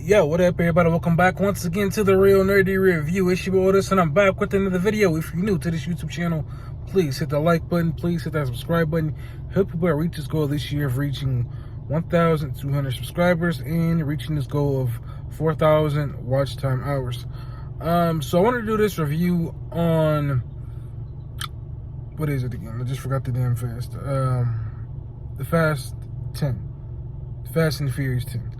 Yo, what up, everybody? Welcome back once again to the Real Nerdy Review. It's your boy Otis, and I'm back with another video. If you're new to this YouTube channel, please hit the like button. Please hit that subscribe button. Help people reach this goal this year of reaching 1,200 subscribers and reaching this goal of 4,000 watch time hours. So I want to do this review on, what is it again? I just forgot the damn fast. The Fast 10. Fast and the Furious 10.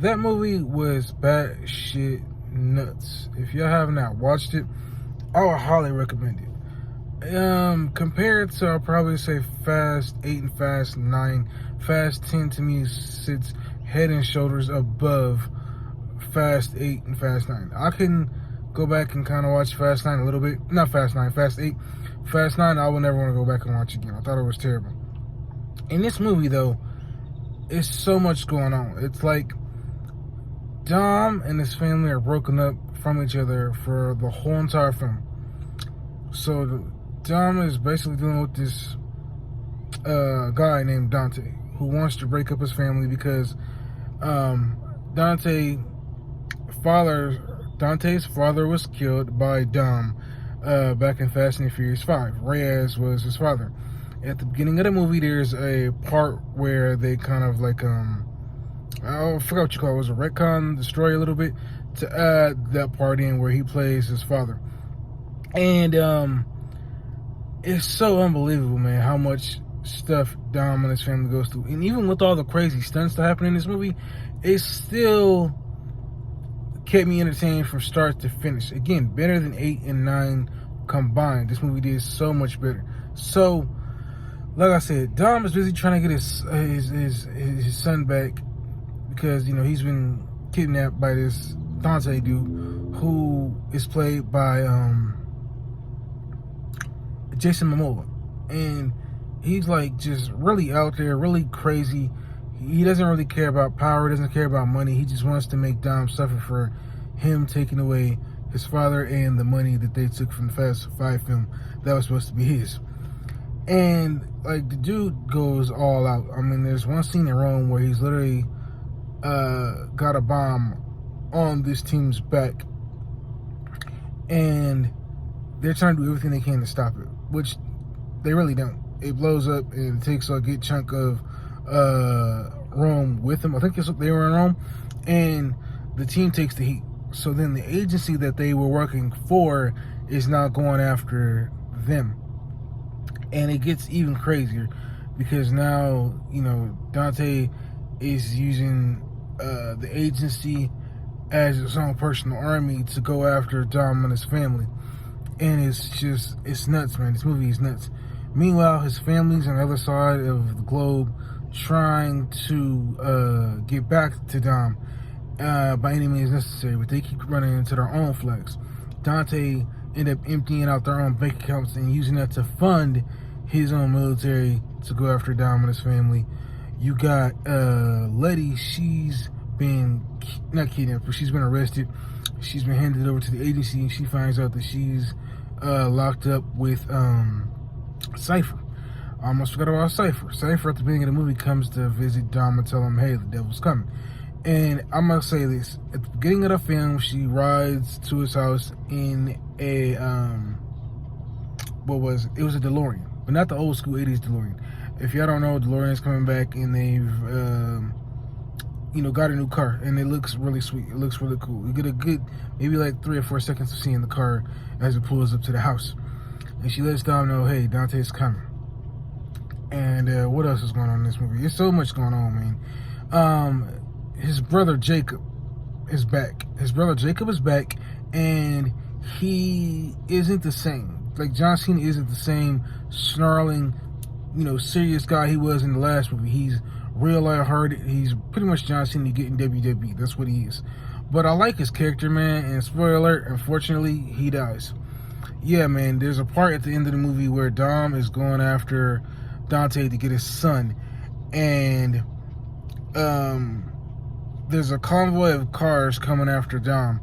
That movie was batshit nuts. If y'all have not watched it, I would highly recommend it. Compared to, I'll probably say Fast 8 and Fast 9, Fast 10 to me sits head and shoulders above Fast 8 and Fast 9. I can go back and kind of watch Fast 9 a little bit. Not Fast 9, Fast 8. Fast 9, I will never want to go back and watch again. I thought it was terrible. In this movie, though, it's so much going on. It's like Dom and his family are broken up from each other for the whole entire film. So Dom is basically dealing with this guy named Dante, who wants to break up his family because Dante's father was killed by Dom back in Fast and the Furious 5. Reyes was his father. At the beginning of the movie, there's a part where they kind of like I forgot what you call it. It was a retcon, the story a little bit, to add that part in where he plays his father. And it's so unbelievable, man, how much stuff Dom and his family goes through. And even with all the crazy stunts that happen in this movie, it still kept me entertained from start to finish. Again, better than 8 and 9 combined. This movie did so much better. So, like I said, Dom is busy trying to get his son back, because, you know, he's been kidnapped by this Dante dude who is played by Jason Momoa. And he's like just really out there, really crazy. He doesn't really care about power, doesn't care about money. He just wants to make Dom suffer for him taking away his father and the money that they took from the Fast 5 film that was supposed to be his. And like the dude goes all out. I mean, there's one scene in Rome where he's literally got a bomb on this team's back, and they're trying to do everything they can to stop it, which they really don't. It blows up and takes a good chunk of Rome with them. I think they were in Rome, and the team takes the heat. So then the agency that they were working for is now going after them, and it gets even crazier because now, you know, Dante is using the agency as his own personal army to go after Dom and his family. And it's nuts, man. This movie is nuts. Meanwhile, his family's on the other side of the globe trying to get back to Dom by any means necessary, but they keep running into their own flags. Dante ended up emptying out their own bank accounts and using that to fund his own military to go after Dom and his family. You got Letty. She's been not kidnapped, but she's been arrested. She's been handed over to the agency, and she finds out that she's locked up with Cypher. I almost forgot about Cypher. Cypher at the beginning of the movie comes to visit Dom and tell him, hey, the devil's coming. And I'm gonna say this: at the beginning of the film, she rides to his house in a what was it? It was a DeLorean, but not the old school 80s DeLorean. If y'all don't know, DeLorean's coming back, and they've, you know, got a new car, and it looks really sweet. It looks really cool. You get a good, maybe like 3 or 4 seconds of seeing the car as it pulls up to the house. And she lets Dom know, hey, Dante's coming. And what else is going on in this movie? There's so much going on, man. His brother Jacob is back. His brother Jacob is back, and he isn't the same. Like, John Cena isn't the same snarling, you know, serious guy he was in the last movie. He's real lighthearted. He's pretty much John Cena getting WWE. That's what he is. But I like his character, man. And spoiler alert, unfortunately, he dies. Yeah, man. There's a part at the end of the movie where Dom is going after Dante to get his son, and there's a convoy of cars coming after Dom.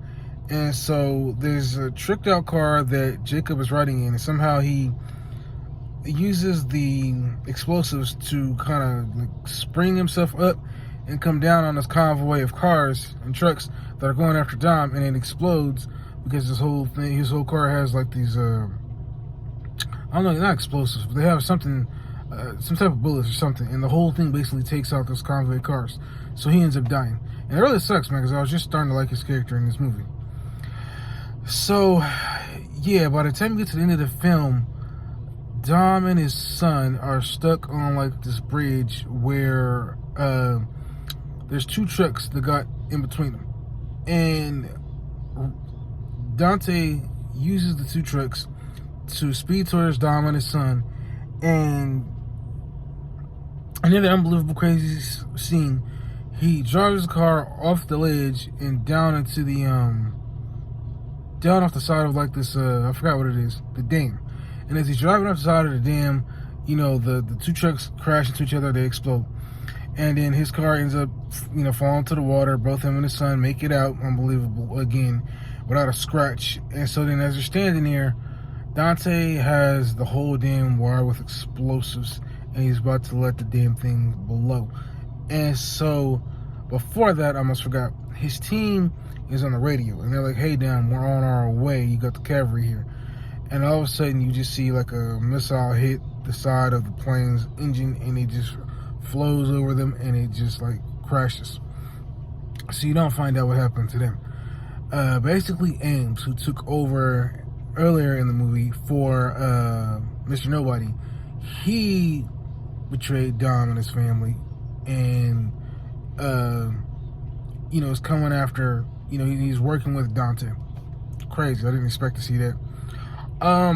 And so there's a tricked out car that Jacob is riding in, and somehow he uses the explosives to kind of like spring himself up and come down on this convoy of cars and trucks that are going after Dom, and it explodes because his whole car has like these, I don't know, not explosives, but they have something, some type of bullets or something, and the whole thing basically takes out this convoy of cars. So he ends up dying. And it really sucks, man, because I was just starting to like his character in this movie. So, yeah, by the time you get to the end of the film, Dom and his son are stuck on like this bridge where there's two trucks that got in between them, and Dante uses the two trucks to speed towards Dom and his son, and another unbelievable crazy scene, he drives the car off the ledge and down into the down off the side of like this I forgot what it is, the dam. And as he's driving off the side of the dam, you know, the two trucks crash into each other, they explode. And then his car ends up, you know, falling to the water. Both him and his son make it out, unbelievable, again, without a scratch. And so then as they're standing there, Dante has the whole damn wire with explosives, and he's about to let the damn thing blow. And so before that, I almost forgot, his team is on the radio, and they're like, hey, Dom, we're on our way. You got the cavalry here. And all of a sudden, you just see like a missile hit the side of the plane's engine, and it just flows over them, and it just like crashes. So you don't find out what happened to them. Basically, Ames, who took over earlier in the movie for Mr. Nobody, he betrayed Dom and his family, and you know, is coming after, you know, he's working with Dante. Crazy. I didn't expect to see that.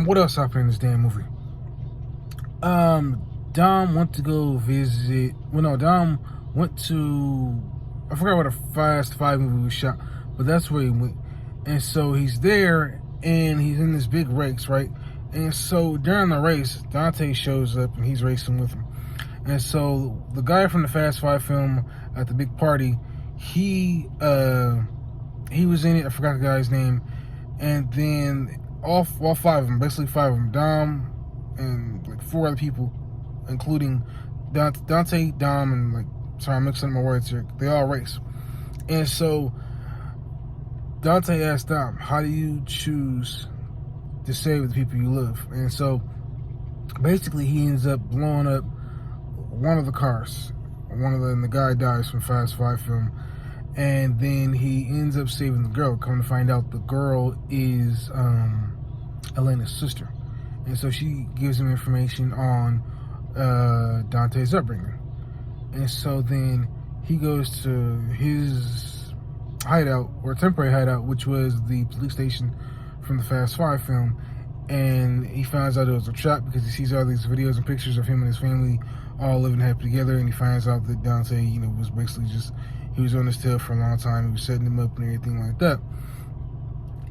What else happened in this damn movie? Dom went to go visit. Well, no, Dom went to. I forgot what a Fast 5 movie was shot, but that's where he went. And so he's there, and he's in this big race, right? And so during the race, Dante shows up, and he's racing with him. And so the guy from the Fast 5 film at the big party, he was in it. I forgot the guy's name. And then all 5 of them, basically 5 of them, Dom and like 4 other people, including Dante, Dom, and like, sorry, I'm mixing up my words here. They all race. And so Dante asked Dom, how do you choose to save the people you love? And so basically he ends up blowing up one of the cars. And the guy dies from Fast 5 film. And then he ends up saving the girl. Come to find out, the girl is Elena's sister. And so she gives him information on Dante's upbringing. And so then he goes to his hideout, or temporary hideout, which was the police station from the Fast 5 film. And he finds out it was a trap because he sees all these videos and pictures of him and his family all living happy together. And he finds out that Dante, you know, was basically just, he was on his tail for a long time. He was setting him up and everything like that.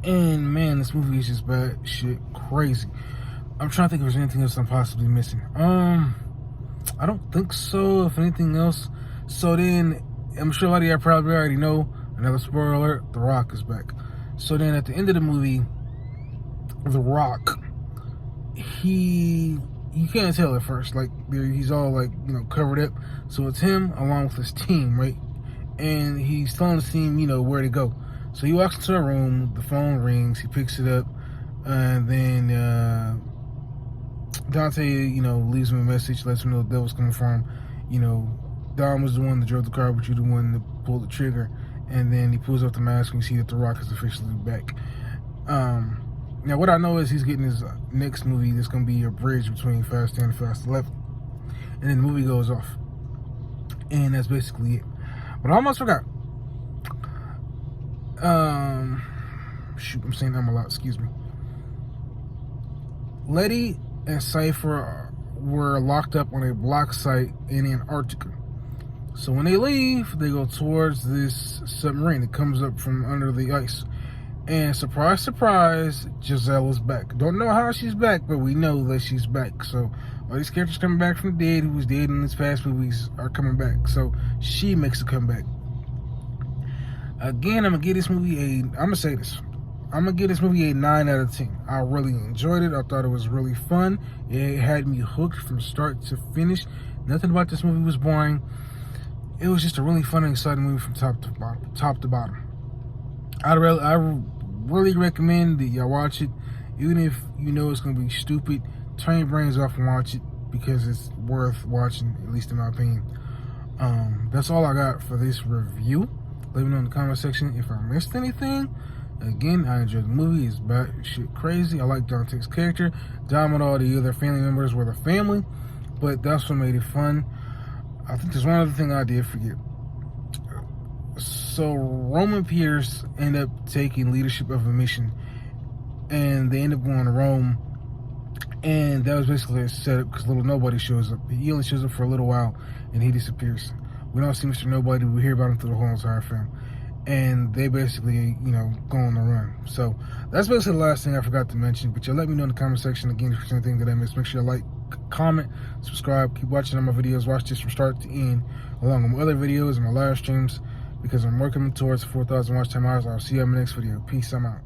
And man, this movie is just bad shit crazy. I'm trying to think if there's anything else I'm possibly missing. I don't think so. If anything else, so then I'm sure a lot of y'all probably already know. Another spoiler alert: The Rock is back. So then at the end of the movie, The Rock, you can't tell at first. Like he's all like, you know, covered up. So it's him along with his team, right? And he's telling his team, you know, where to go. So he walks into a room, the phone rings, he picks it up, and then Dante, you know, leaves him a message, lets him know the devil's coming for him. You know, Dom was the one that drove the car, but you're the one that pulled the trigger. And then he pulls up the mask, and you see that The Rock is officially back. Now, what I know is he's getting his next movie that's going to be a bridge between Fast 10 and Fast 11. And then the movie goes off. And that's basically it. But I almost forgot. Shoot, I'm saying that a lot, excuse me. Letty and Cypher were locked up on a block site in Antarctica. So when they leave, they go towards this submarine that comes up from under the ice. And surprise, surprise, Giselle is back. Don't know how she's back, but we know that she's back. So all these characters coming back from the dead, who was dead in these past movies, are coming back. So she makes a comeback. Again, I'm going to give this movie I'm going to say this. I'm going to give this movie a 9 out of 10. I really enjoyed it. I thought it was really fun. It had me hooked from start to finish. Nothing about this movie was boring. it was just a really fun and exciting movie from top to bottom. I really recommend that y'all watch it, even if you know it's gonna be stupid. Turn your brains off and watch it because it's worth watching, at least in my opinion. That's all I got for this review. Let me know in the comment section if I missed anything. Again, I enjoyed the movie. It's batshit crazy. I like Dante's character. Dom and all the other family members were the family, but that's what made it fun. I think there's one other thing I did forget. So Roman Pierce ended up taking leadership of a mission, and they end up going to Rome, and that was basically a setup because little nobody shows up. He only shows up for a little while, and he disappears. We don't see Mr. Nobody. We hear about him through the whole entire film, and they basically, go on the run. So that's basically the last thing I forgot to mention. But y'all let me know in the comment section again if there's anything that I missed. Make sure you like, comment, subscribe, keep watching all my videos. Watch this from start to end, along with my other videos and my live streams, because I'm working towards 4,000 watch time hours. I'll see you in my next video. Peace. I'm out.